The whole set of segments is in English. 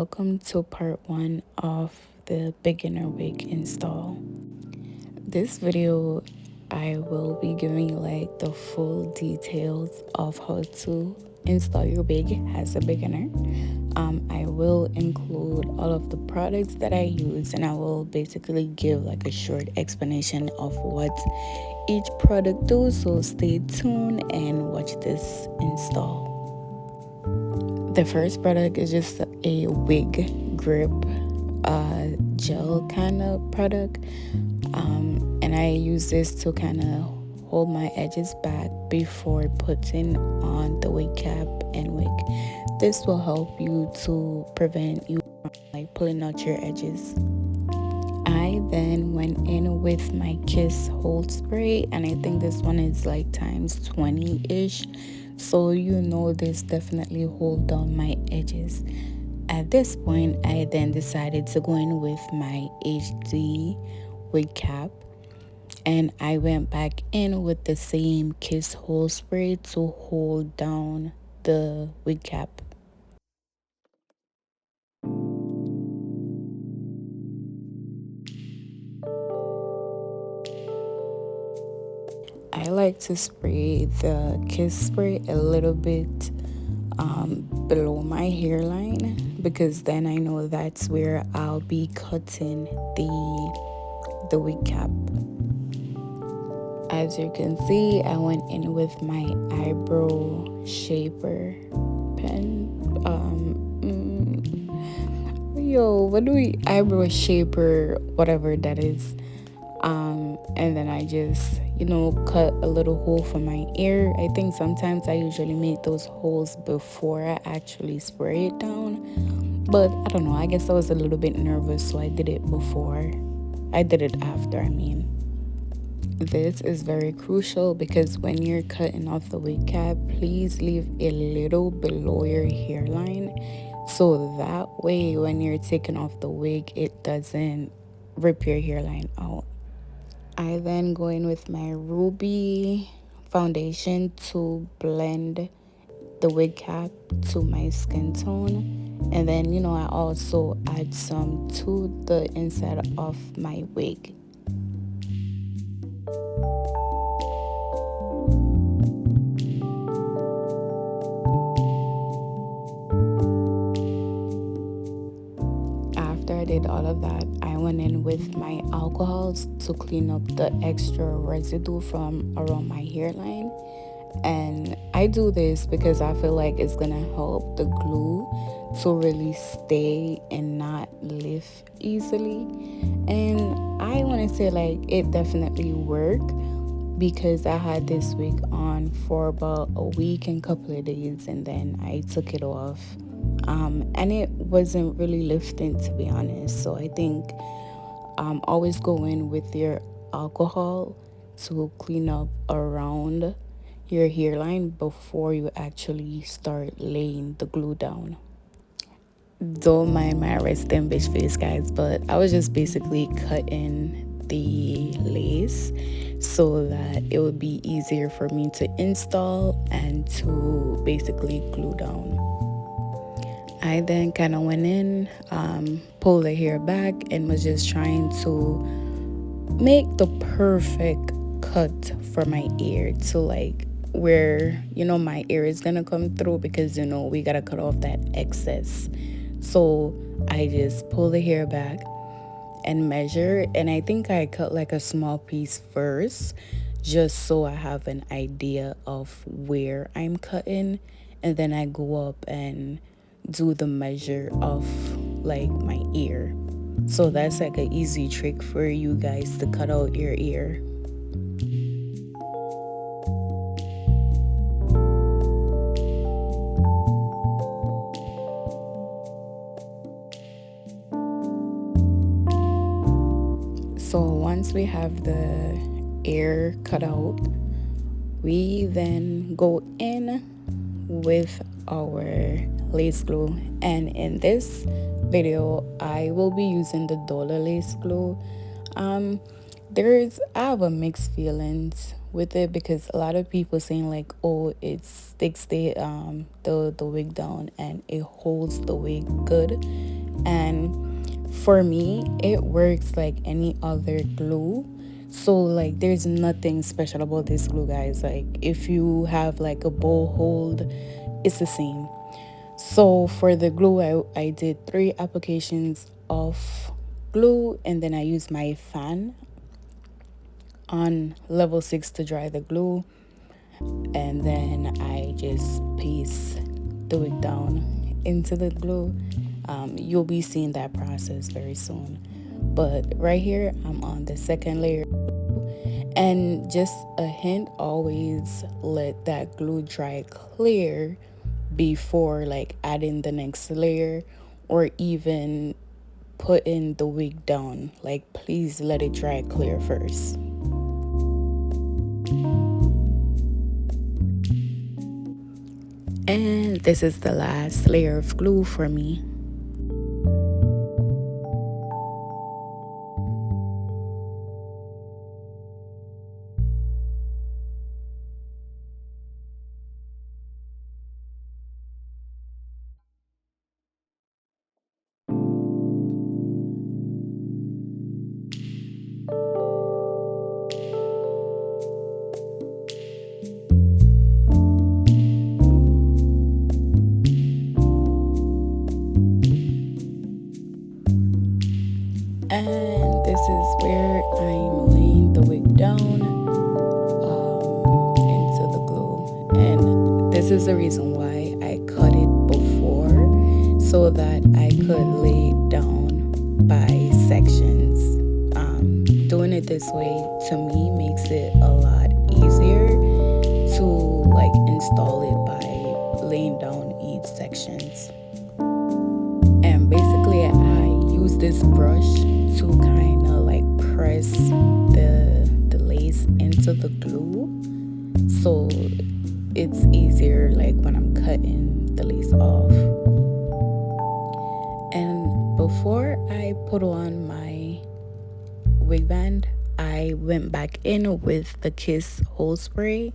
welcome to part 1 of the beginner wig install. This video I will be giving you like the full details of how to install your wig as a beginner. I will include all of the products that I use, and I will basically give like a short explanation of what each product does, so stay tuned and watch this install. The first product is just a wig grip gel kind of product, and I use this to kind of hold my edges back before putting on the wig cap and wig. This will help you to prevent you from like pulling out your edges. I then went in with my Kiss Hold Spray, and I think this one is like times 20-ish, so you know this definitely hold down my edges. At this point, I then decided to go in with my HD wig cap, and I went back in with the same Kiss Hold Spray to hold down the wig cap. I like to spray the Kiss spray a little bit below my hairline, because then I know that's where I'll be cutting the wig cap. As you can see, I went in with my eyebrow shaper pen. Eyebrow shaper, whatever that is. And then I just, cut a little hole for my ear. I think sometimes I usually make those holes before I actually spray it down. But I don't know, I guess I was a little bit nervous, so I did it before. I did it after, I mean. This is very crucial because when you're cutting off the wig cap, please leave a little below your hairline, so that way when you're taking off the wig, it doesn't rip your hairline out. I then go in with my Ruby foundation to blend the wig cap to my skin tone, and then I also add some to the inside of my wig. After I did all of that, I went in with my alcohols to clean up the extra residue from around my hairline. And I do this because I feel like it's gonna help the glue to really stay and not lift easily. And I want to say like it definitely worked, because I had this wig on for about a week and couple of days, and then I took it off. And it wasn't really lifting, to be honest. So I think always go in with your alcohol to clean up around your hairline before you actually start laying the glue down. Don't mind my resting bitch face, guys, but I was just basically cutting the lace so that it would be easier for me to install and to basically glue down. I then kind of went in, pulled the hair back, and was just trying to make the perfect cut for my ear to like where my ear is gonna come through, because we gotta cut off that excess. So I just pull the hair back and measure, and I think I cut like a small piece first, just so I have an idea of where I'm cutting, and then I go up and do the measure of like my ear. So that's like an easy trick for you guys to cut out your ear. So once we have the ear cut out, we then go in with our lace glue, and in this video I will be using the Dollar lace glue. I have a mixed feelings with it, because a lot of people saying like, oh, it sticks the wig down and it holds the wig good, And for me, it works like any other glue. So like there's nothing special about this glue, guys. Like if you have like a bowl hold, it's the same. So for the glue, I did 3 applications of glue, and then I used my fan on level 6 to dry the glue, and then I just paste the wig down into the glue. You'll be seeing that process very soon. But right here, I'm on the second layer. And just a hint, always let that glue dry clear before like adding the next layer or even putting the wig down. Like please let it dry clear first. And this is the last layer of glue for me. And this is where I'm laying the wig down into the glue. And this is the reason why I cut it before, so that I could lay it down by sections. Doing it this way to me makes it a lot easier to like install it by laying down each sections. And basically I use this brush to kind of like press the lace into the glue, so it's easier like when I'm cutting the lace off. And before I put on my wig band, I went back in with the Kiss hold spray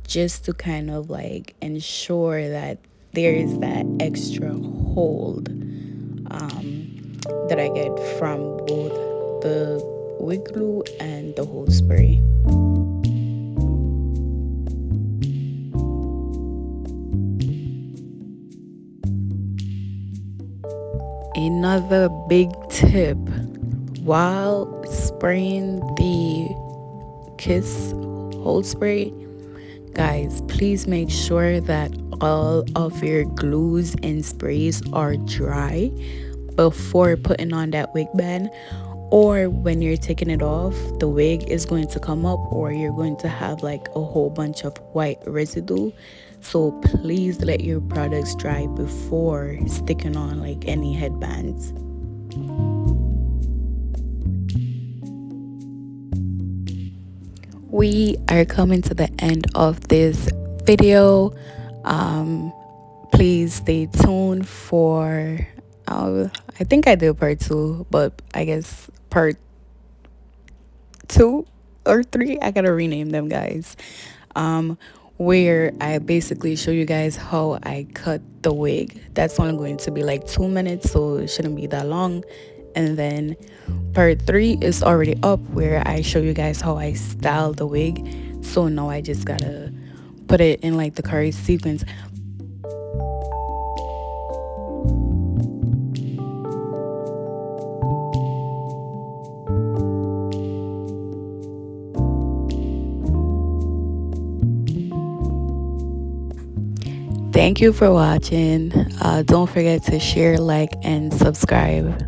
just to kind of like ensure that there is that extra hold that I get from both the wig glue and the hold spray. Another big tip while spraying the Kiss hold spray, guys, please make sure that all of your glues and sprays are dry before putting on that wig band, or when you're taking it off, the wig is going to come up or you're going to have like a whole bunch of white residue. So please let your products dry before sticking on like any headbands. We are coming to the end of this video. Please stay tuned for I think I did part 2, but I guess part 2 or 3, I gotta rename them, guys, where I basically show you guys how I cut the wig. That's only going to be like 2 minutes, so it shouldn't be that long. And then part 3 is already up, where I show you guys how I style the wig. So now I just gotta put it in like the correct sequence. Thank you for watching. Don't forget to share, like, and subscribe.